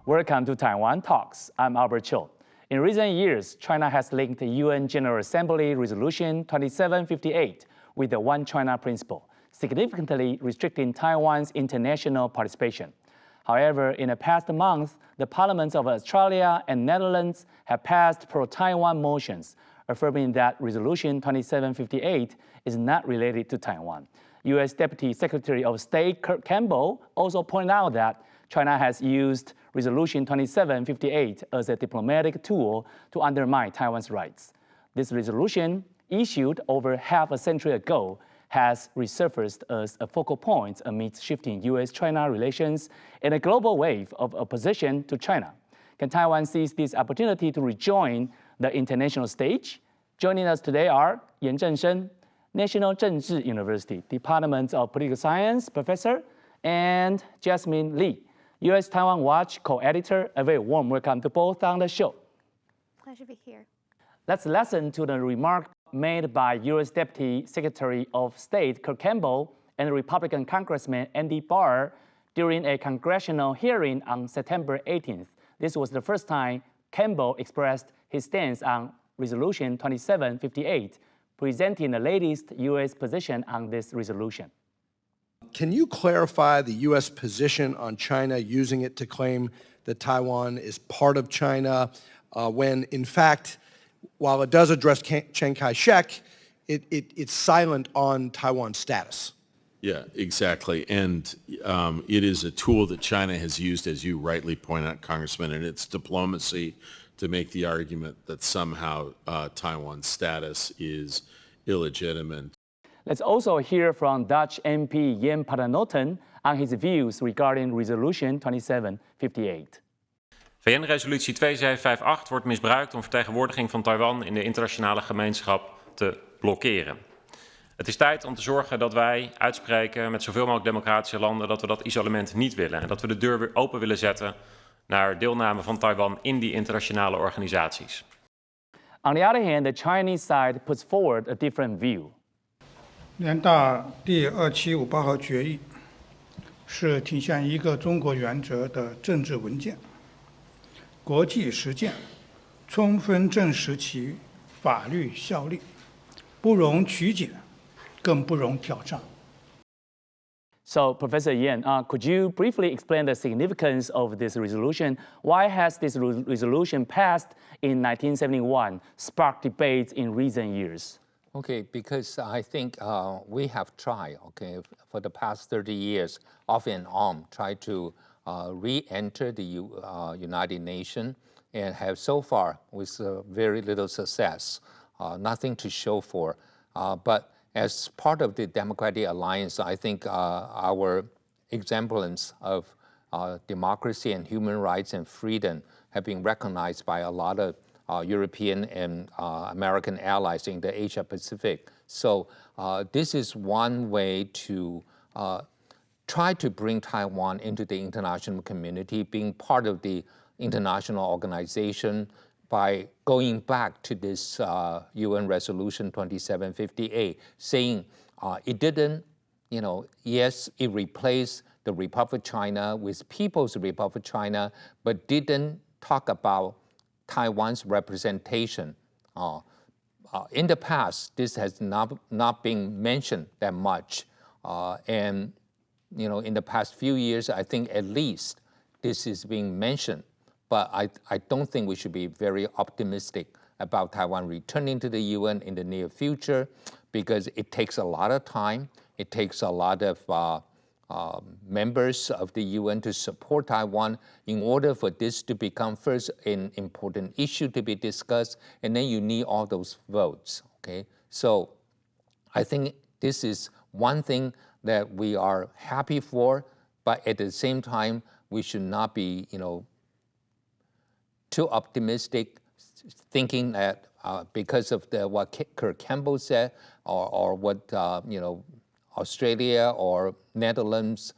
Welcome to Taiwan Talks. I'm Albert Cho. In recent years, China has linked the UN General Assembly Resolution 2758 with the One China principle, significantly restricting Taiwan's international participation. However, in the past month, the parliaments of Australia and Netherlands have passed pro-Taiwan motions, affirming that Resolution 2758 is not related to Taiwan. U.S. Deputy Secretary of State Kurt Campbell also pointed out that China has used Resolution 2758 as a diplomatic tool to undermine Taiwan's rights. This resolution, issued over half a century ago, has resurfaced as a focal point amidst shifting U.S.-China relations and a global wave of opposition to China. Can Taiwan seize this opportunity to rejoin the international stage? Joining us today are Yan Zhengsheng, National Zhengzhi University Department of Political Science professor, and Jasmine Lee, U.S. Taiwan Watch co-editor. A very warm welcome to both on the show. Pleasure to be here. Let's listen to the remark made by U.S. Deputy Secretary of State Kurt Campbell and Republican Congressman Andy Barr during a congressional hearing on September 18th. This was the first time Campbell expressed his stance on Resolution 2758, presenting the latest U.S. position on this resolution. Can you clarify the U.S. position on China using it to claim that Taiwan is part of China when, in fact, while it does address Chiang Kai-shek, it's silent on Taiwan's status? Yeah, exactly. And it is a tool that China has used, as you rightly point out, Congressman, in its diplomacy to make the argument that somehow Taiwan's status is illegitimate. Let's also hear from Dutch MP Jan Paternotten on his views regarding Resolution 2758. VN-resolutie 2758 wordt misbruikt om vertegenwoordiging van Taiwan in de internationale gemeenschap te blokkeren. Het is tijd om te zorgen dat wij uitspreken met zoveel mogelijk democratische landen dat we dat isolement niet willen en dat we de deur weer open willen zetten naar deelname van Taiwan in die internationale organisaties. On the other hand, the Chinese side puts forward a different view. 联大第2758号决议是体现一个中国原则的政治文件，国际实践充分证实其法律效力，不容曲解，更不容挑战。 So, Professor Yan, could you briefly explain the significance of this resolution? Why has this resolution passed in 1971 sparked debates in recent years? Okay, because I think we have tried, okay, for the past 30 years, off and on, tried to re-enter the United Nations and have so far with very little success, nothing to show for. But as part of the Democratic Alliance, I think our exemplars of democracy and human rights and freedom have been recognized by a lot of European and American allies in the Asia Pacific. So this is one way to try to bring Taiwan into the international community, being part of the international organization by going back to this UN Resolution 2758, saying it didn't, yes, it replaced the Republic of China with People's Republic of China, but didn't talk about Taiwan's representation. In the past, this has not been mentioned that much. And in the past few years, I think at least this is being mentioned. But I don't think we should be very optimistic about Taiwan returning to the UN in the near future because it takes a lot of time. It takes a lot of members of the UN to support Taiwan in order for this to become first an important issue to be discussed, and then you need all those votes, okay? So I think this is one thing that we are happy for, but at the same time, we should not be, too optimistic, thinking that because of what Kurt Campbell said or what, Australia or Netherlands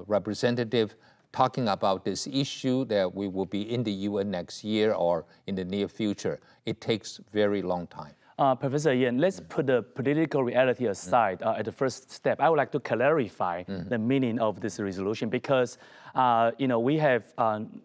representative talking about this issue that we will be in the UN next year or in the near future. It takes very long time. Professor Yan, let's put the political reality aside at the first step. I would like to clarify the meaning of this resolution because, we have,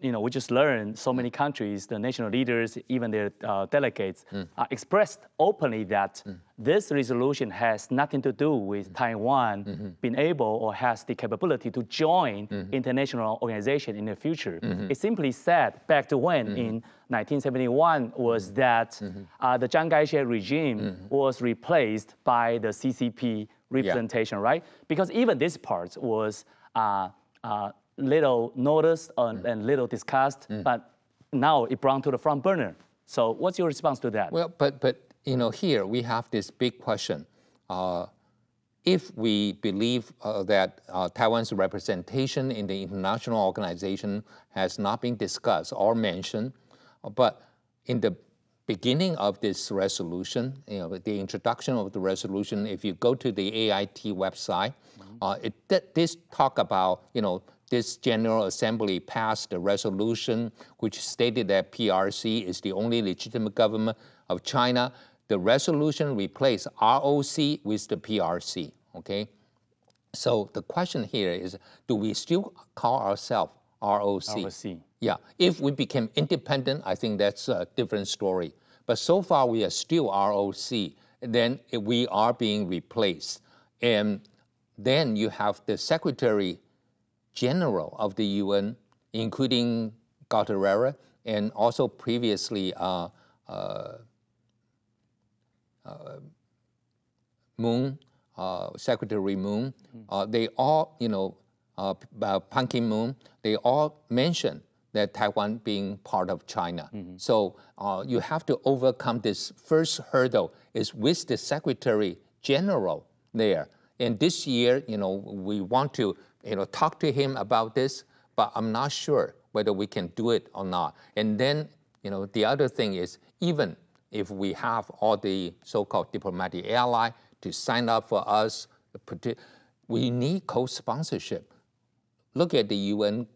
we just learned so many countries, the national leaders, even their delegates, expressed openly that this resolution has nothing to do with Taiwan being able or has the capability to join international organization in the future. It simply said back to when in 1971 was that the Chiang Kai-shek regime was replaced by the CCP representation, right? Because even this part was little noticed and little discussed, but now it brought to the front burner. So what's your response to that? Well, but here we have this big question. If we believe that Taiwan's representation in the international organization has not been discussed or mentioned, but in the beginning of this resolution, the introduction of the resolution, if you go to the AIT website, this talk about, this General Assembly passed a resolution which stated that PRC is the only legitimate government of China. The resolution replaced ROC with the PRC, okay? So the question here is, do we still call ourselves ROC? ROC. Yeah, if we became independent, I think that's a different story. But so far we are still ROC, then we are being replaced. And then you have the Secretary General of the UN, including Guterres, and also previously Moon, Secretary Moon, they all, Pan Ki-moon, they all mentioned that Taiwan being part of China. So you have to overcome this first hurdle is with the Secretary General there. And this year, we want to, talk to him about this, but I'm not sure whether we can do it or not. And then, the other thing is, even if we have all the so-called diplomatic ally to sign up for us, we need co-sponsorship. Look at the UN,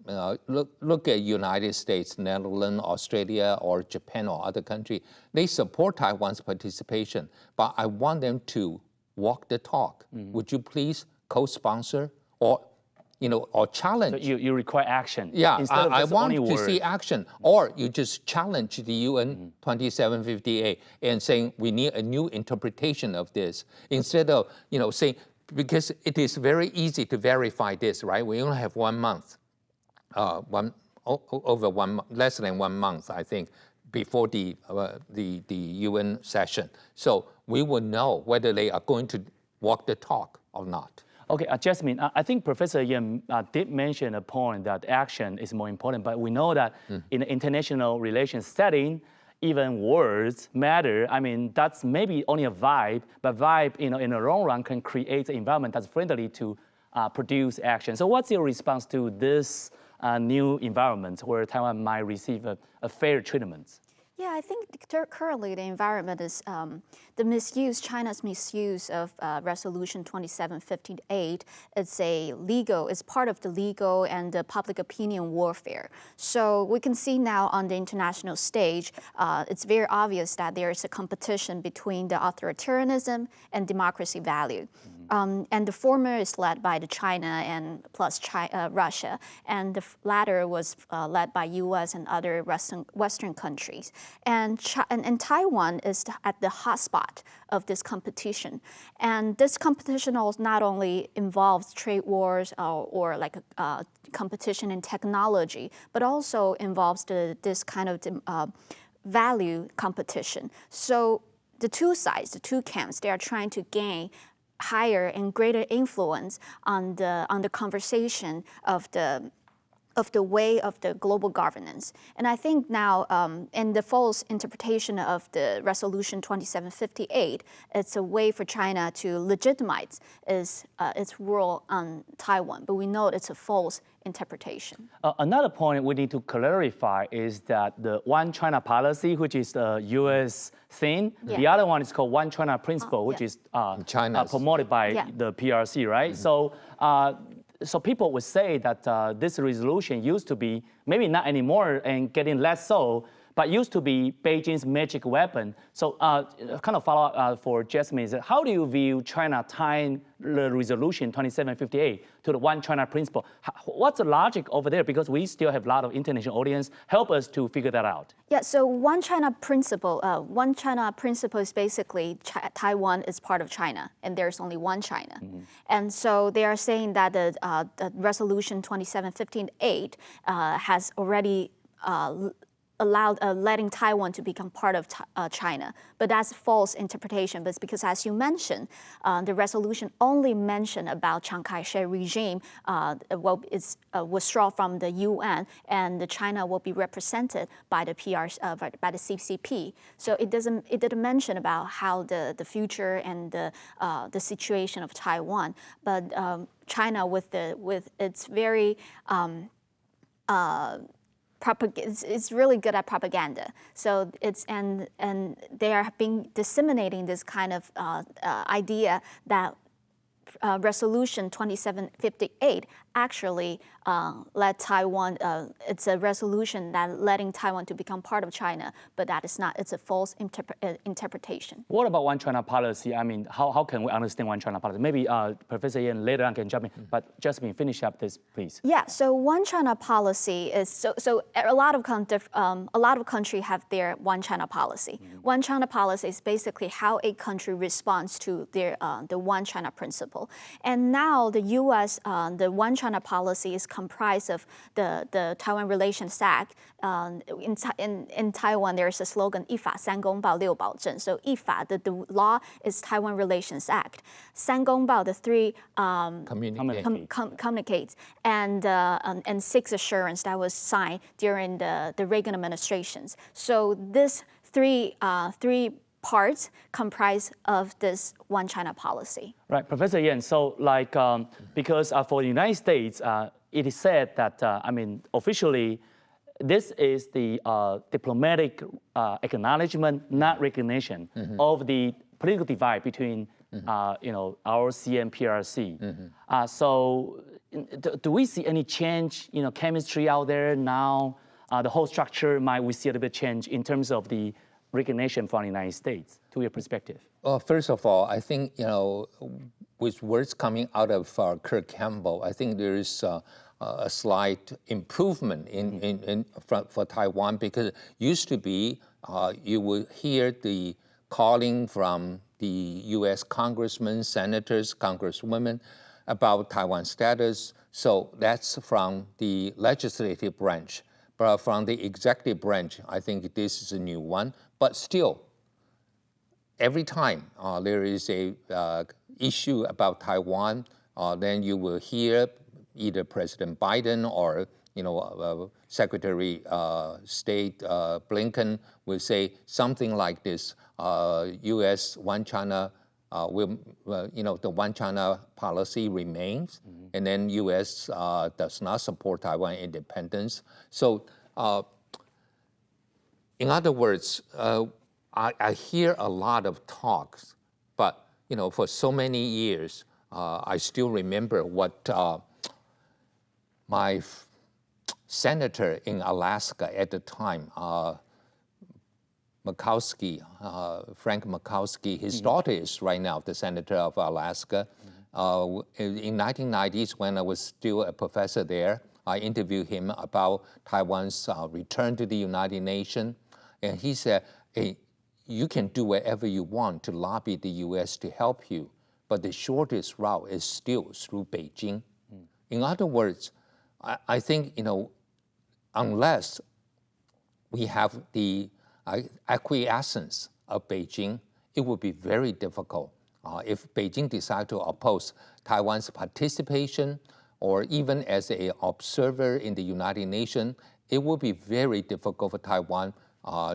look at United States, Netherlands, Australia, or Japan, or other countries. They support Taiwan's participation, but I want them to walk the talk. Would you please co-sponsor or, or challenge? So you require action. Yeah, instead of I just want only to words. see action. Or you just challenge the UN 2758 and saying we need a new interpretation of this. Instead of, saying, because it is very easy to verify this, right? We only have 1 month, less than 1 month, I think, before the UN session. So we will know whether they are going to walk the talk or not. Okay, Jasmine, I think Professor Yan did mention a point that action is more important, but we know that in an international relations setting, even words matter. I mean, that's maybe only a vibe, but vibe, in the long run can create an environment that's friendly to produce action. So what's your response to this new environment where Taiwan might receive a fair treatment? Yeah, I think currently the environment is China's misuse of Resolution 2758. It's part of the legal and the public opinion warfare. So we can see now on the international stage, it's very obvious that there is a competition between the authoritarianism and democracy value. And the former is led by China and plus Russia, and the latter was led by U.S. and other Western countries. And Taiwan is at the hotspot of this competition. And this competition also not only involves trade wars or like a competition in technology, but also involves this kind of value competition. So the two sides, the two camps, they are trying to gain higher and greater influence on the conversation of the way of the global governance. And I think now, in the false interpretation of the Resolution 2758, it's a way for China to legitimize its rule on Taiwan. But we know it's a false interpretation. Another point we need to clarify is that the One China policy, which is the U.S. thing, the other one is called One China principle, which is promoted by the PRC, right? So people would say that this resolution used to be, maybe not anymore and getting less so, but used to be Beijing's magic weapon. So kind of follow up for Jasmine is how do you view China tying the resolution 2758 to the one China principle? What's the logic over there? Because we still have a lot of international audience. Help us to figure that out. Yeah, so one China principle is basically Taiwan is part of China, and there's only one China. And so they are saying that the resolution 2758 has already allowed letting Taiwan to become part of China, but that's false interpretation. But it's because, as you mentioned, the resolution only mentioned about Chiang Kai-shek regime withdraw from the UN, and China will be represented by the by the CCP. So it didn't mention about how the future and the situation of Taiwan, but China with its very it's really good at propaganda. So and they are disseminating this kind of idea that resolution 2758 actually let Taiwan, it's a resolution that letting Taiwan to become part of China, but that is not, it's a false interpretation. What about one China policy? I mean, how can we understand one China policy? Maybe Professor Yan later on can jump in, but Jasmine, finish up this, please. Yeah, so one China policy is, so a lot of countries have their one China policy. One China policy is basically how a country responds to their, the one China principle. And now the U.S., the one China policy is comprised of the Taiwan Relations Act. In Taiwan, there is a slogan, 一法三公报六保证. So 一法, the law is Taiwan Relations Act. 三公报, the three communicates, and six assurance that was signed during the Reagan administrations. So this three parts comprise of this one China policy. Right, Professor Yan, so like, because for the United States, it is said that, I mean, officially, this is the diplomatic acknowledgement, not recognition of the political divide between, ROC and PRC. So do we see any change, chemistry out there now? The whole structure, might we see a little bit change in terms of the recognition from the United States, to your perspective? Well, first of all, I think, with words coming out of Kirk Campbell, I think there is a slight improvement for Taiwan, because it used to be you would hear the calling from the U.S. congressmen, senators, congresswomen about Taiwan status. So that's from the legislative branch. But from the executive branch, I think this is a new one. But still, every time there is a issue about Taiwan, then you will hear either President Biden or Secretary State Blinken will say something like this: U.S. one China the one China policy remains, and then U.S. does not support Taiwan independence. So, in other words, I hear a lot of talks, but for so many years, I still remember what my senator in Alaska at the time, Frank Murkowski, his daughter is right now the senator of Alaska. In 1990s, when I was still a professor there, I interviewed him about Taiwan's return to the United Nations. And he said, hey, you can do whatever you want to lobby the U.S. to help you, but the shortest route is still through Beijing. In other words, I think, unless we have the acquiescence of Beijing, it would be very difficult. If Beijing decides to oppose Taiwan's participation, or even as an observer in the United Nations, it will be very difficult for Taiwan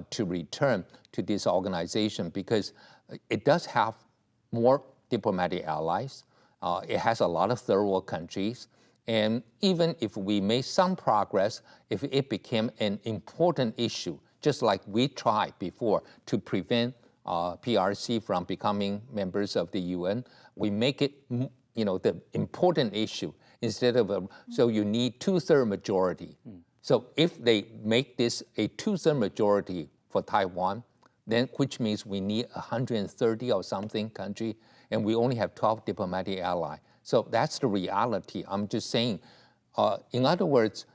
to return to this organization, because it does have more diplomatic allies. It has a lot of third world countries. And even if we made some progress, if it became an important issue, just like we tried before to prevent PRC from becoming members of the UN, we make it, the important issue instead of so you need 2/3 majority. So if they make this a 2/3 majority for Taiwan, then which means we need 130 or something country, and we only have 12 diplomatic allies. So that's the reality. I'm just saying, in other words,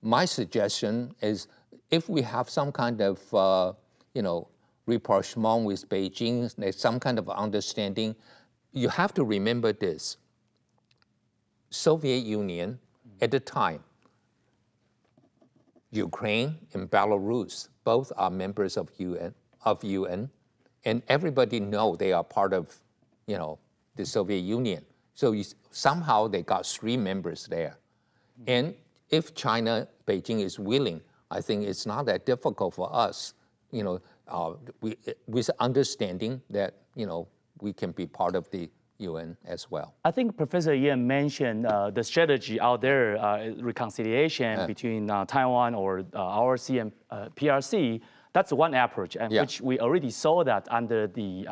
my suggestion is if we have some kind of, rapprochement with Beijing, there's some kind of understanding, you have to remember this. Soviet Union, at the time, Ukraine and Belarus, both are members of UN, and everybody know they are part of, the Soviet Union. So somehow they got 3 members there. And if China, Beijing is willing, I think it's not that difficult for us, with understanding that, we can be part of the UN as well. I think Professor Yan mentioned the strategy out there, reconciliation between Taiwan or ROC and PRC. That's one approach, and which we already saw that under the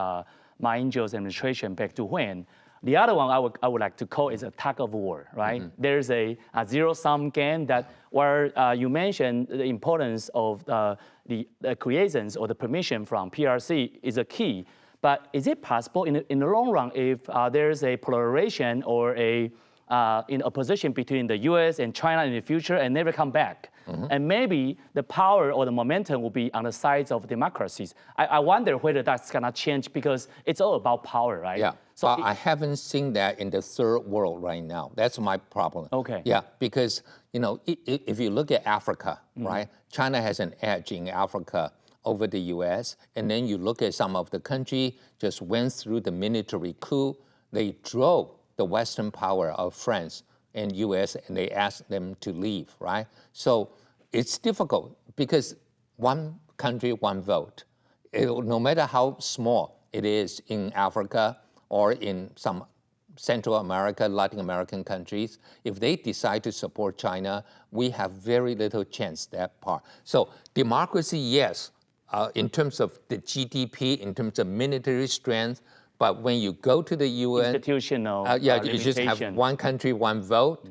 Ma Ying-jeou's administration back to when. The other one I would like to call is a tug of war, right? There's a zero-sum game that where you mentioned the importance of the acquiescence or the permission from PRC is a key. But is it possible in the long run if there's a polarization or in opposition between the U.S. and China in the future and never come back? And maybe the power or the momentum will be on the sides of democracies. I wonder whether that's gonna change because it's all about power, right? Yeah, so I haven't seen that in the third world right now. That's my problem. Okay. Yeah, because, if you look at Africa, right? China has an edge in Africa over the U.S., and then you look at some of the country just went through the military coup. They drove the Western power of France and U.S., and they asked them to leave, right? So it's difficult because one country, one vote. No matter how small it is in Africa or in some Central America, Latin American countries, if they decide to support China, we have very little chance that part. So democracy, yes, in terms of the GDP, in terms of military strength, but when you go to the UN, institutional you just have one country, one vote.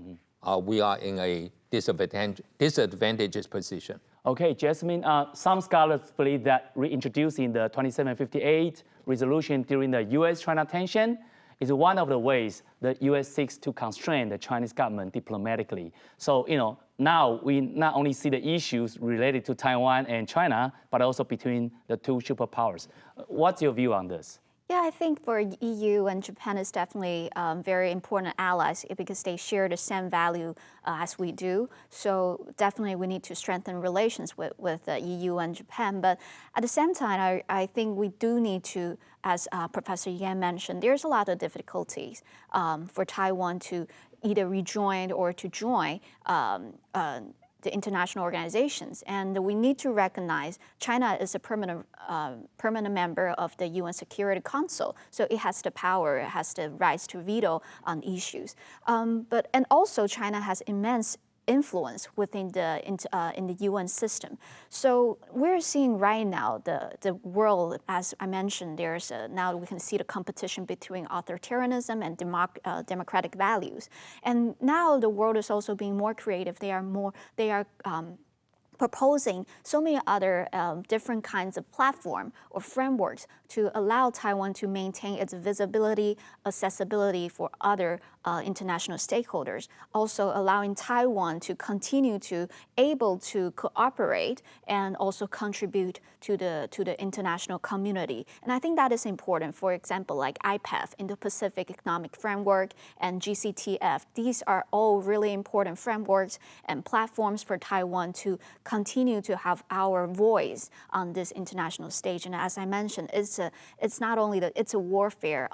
We are in a disadvantageous position. Okay, Jasmine, some scholars believe that reintroducing the 2758 resolution during the U.S.-China tension is one of the ways the U.S. seeks to constrain the Chinese government diplomatically. So, now we not only see the issues related to Taiwan and China, but also between the two superpowers. What's your view on this? Yeah, I think for EU and Japan is definitely very important allies because they share the same value as we do. So definitely we need to strengthen relations with the EU and Japan. But at the same time, I think we do need to, as Professor Yan mentioned, there's a lot of difficulties for Taiwan to either rejoin or to join the international organizations, and we need to recognize China is a permanent member of the UN Security Council, so it has the power, it has the rights to veto on issues. And also China has immense influence within in the UN system. So we're seeing right now the world, as I mentioned, now we can see the competition between authoritarianism and democratic values. And now the world is also being more creative. They are proposing so many other different kinds of platform or frameworks to allow Taiwan to maintain its visibility, accessibility for other international stakeholders, also allowing Taiwan to continue to able to cooperate and also contribute to the international community. And I think that is important. For example, like IPEF, Indo-Pacific Economic Framework, and GCTF. These are all really important frameworks and platforms for Taiwan to continue to have our voice on this international stage. And as I mentioned, it's not only it's a warfare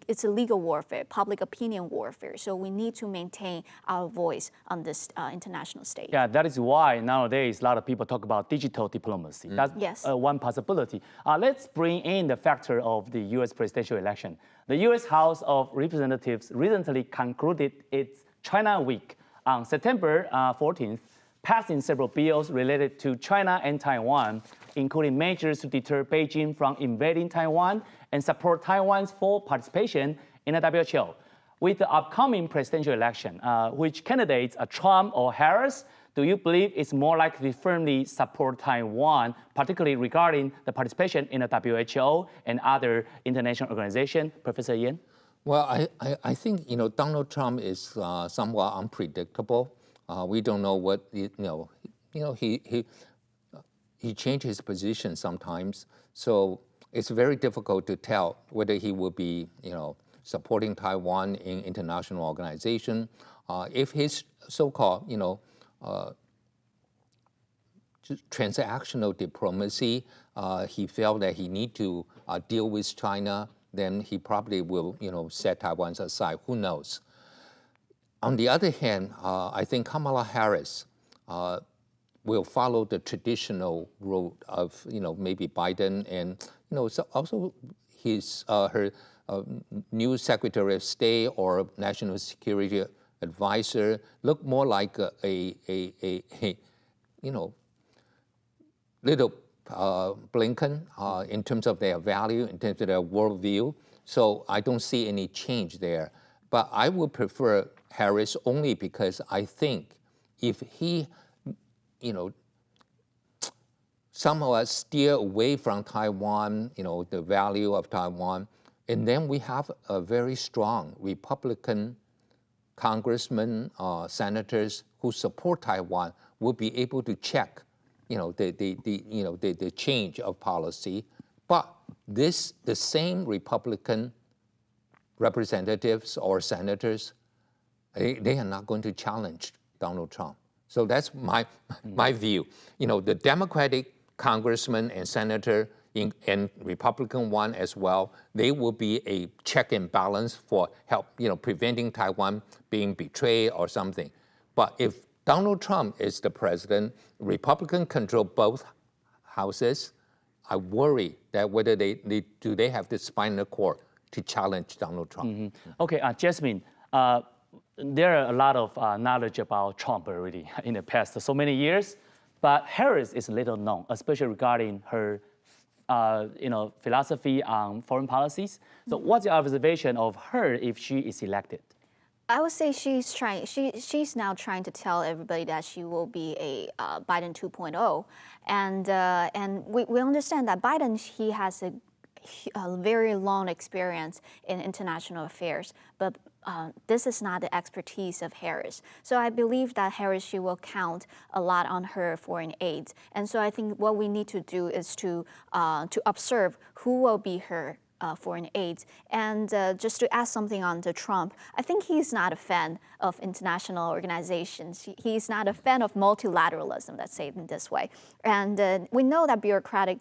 it's a legal warfare, public opinion warfare. So we need to maintain our voice on this international stage. Yeah, that is why nowadays a lot of people talk about digital diplomacy. That's one possibility. Let's bring in the factor of the U.S. presidential election. The U.S. House of Representatives recently concluded its China Week on September 14th, passing several bills related to China and Taiwan, including measures to deter Beijing from invading Taiwan and support Taiwan's full participation in the WHO. With the upcoming presidential election, which candidates Trump or Harris do you believe it's more likely to firmly support Taiwan, particularly regarding the participation in the WHO and other international organizations? Professor Yan? Well, I think, Donald Trump is somewhat unpredictable. We don't know what, he changed his position sometimes. So it's very difficult to tell whether he will be, supporting Taiwan in international organization. If his so-called, transactional diplomacy, he felt that he need to deal with China, then he probably will, set Taiwan aside. Who knows? On the other hand, I think Kamala Harris will follow the traditional route of, maybe Biden and, so also her new Secretary of State or National Security Advisor look more like a little Blinken in terms of their value, in terms of their worldview. So I don't see any change there. But I would prefer Harris only because I think if he, somehow steer away from Taiwan, the value of Taiwan, and then we have a very strong Republican congressmen, senators who support Taiwan will be able to check, the change of policy. But the same Republican representatives or senators, they are not going to challenge Donald Trump. So that's my view. The Democratic congressman and senator and Republican one as well, they will be a check and balance for help, preventing Taiwan being betrayed or something. But if Donald Trump is the president, Republican control both houses, I worry that whether they have the spinal cord to challenge Donald Trump. Mm-hmm. Okay, Jasmine, there are a lot of knowledge about Trump already in the past so many years, but Harris is little known, especially regarding her philosophy on foreign policies. So what's your observation of her if she is elected? I would say she's now trying to tell everybody that she will be a Biden 2.0, and we understand that Biden, he has a very long experience in international affairs, but this is not the expertise of Harris. So I believe that Harris, she will count a lot on her foreign aid. And so I think what we need to do is to observe who will be her foreign aid. And just to add something on to Trump, I think he's not a fan of international organizations. He's not a fan of multilateralism, let's say it in this way. And we know that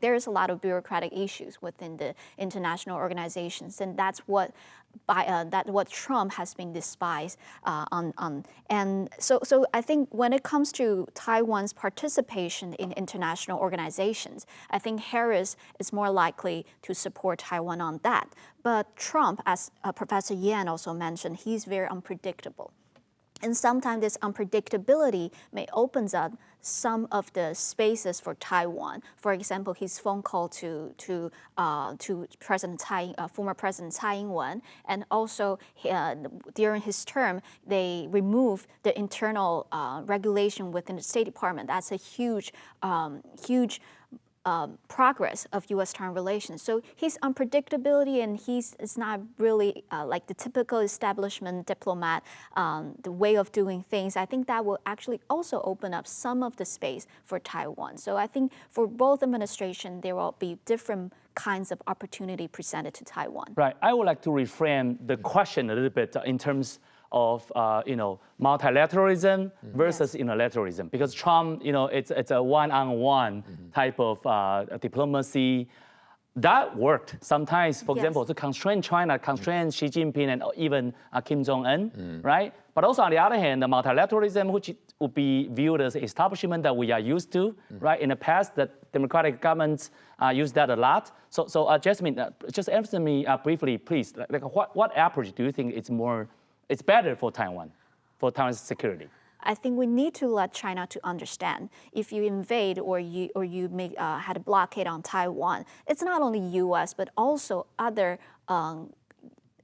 there's a lot of bureaucratic issues within the international organizations, and that's what Trump has been despised on. And so I think when it comes to Taiwan's participation in international organizations, I think Harris is more likely to support Taiwan on that. But Trump, as Professor Yan also mentioned, he's very unpredictable. And sometimes this unpredictability may open up some of the spaces for Taiwan. For example, his phone call to former President Tsai Ing-wen, and also during his term, they removed the internal regulation within the State Department. That's a huge progress of U.S.-Taiwan relations. So his unpredictability, and is not really like the typical establishment diplomat, the way of doing things. I think that will actually also open up some of the space for Taiwan. So I think for both administrations, there will be different kinds of opportunity presented to Taiwan. Right. I would like to reframe the question a little bit in terms of multilateralism versus unilateralism, because Trump, it's a one-on-one type of diplomacy that worked sometimes. For example, to constrain China, constrain Xi Jinping and even Kim Jong-un, right? But also on the other hand, the multilateralism, which would be viewed as establishment that we are used to, right? In the past, the democratic governments used that a lot. So Jasmine, just answer me briefly, please. Like what approach do you think it's better for Taiwan, for Taiwan's security? I think we need to let China to understand if you invade or you make had a blockade on Taiwan, it's not only U.S. but also other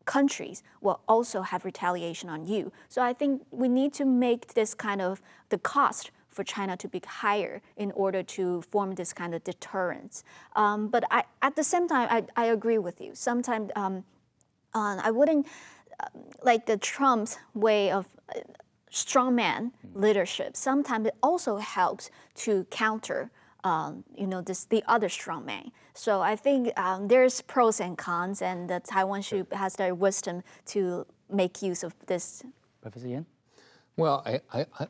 countries will also have retaliation on you. So I think we need to make this kind of the cost for China to be higher in order to form this kind of deterrence. But at the same time, I agree with you. Sometimes I wouldn't like the Trump's way of strongman leadership. Sometimes it also helps to counter the other strongman. So I think there's pros and cons, and Taiwan has their wisdom to make use of this. Professor Yan? Well,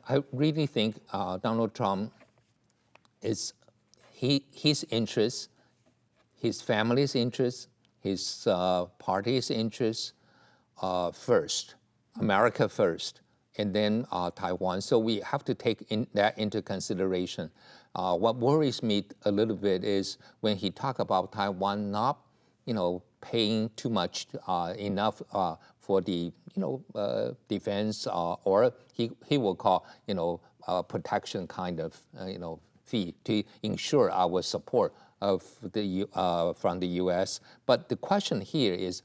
I really think Donald Trump is his interests, his family's interests, his party's interests first, America first, and then Taiwan. So we have to take that into consideration. What worries me a little bit is when he talk about Taiwan not, paying too much enough for the, defense, or he will call, protection kind of, fee to ensure our support of from the U.S. But the question here is,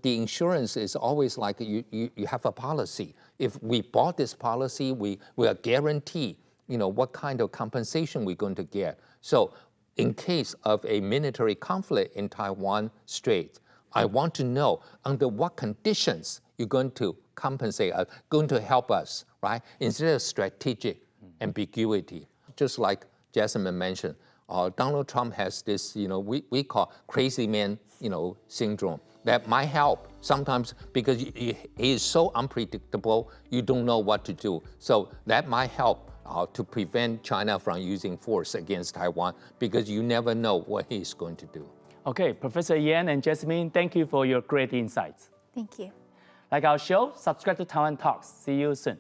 the insurance is always like you have a policy. If we bought this policy, we are guaranteed, what kind of compensation we're going to get. So in case of a military conflict in Taiwan Strait, I want to know under what conditions you're going to compensate us, going to help us, right? Instead of strategic ambiguity. Just like Jessamine mentioned, Donald Trump has this, we call crazy man, syndrome. That might help sometimes because he is so unpredictable, you don't know what to do. So that might help to prevent China from using force against Taiwan because you never know what he's going to do. Okay, Professor Yan and Jasmine, thank you for your great insights. Thank you. Like our show, subscribe to Taiwan Talks. See you soon.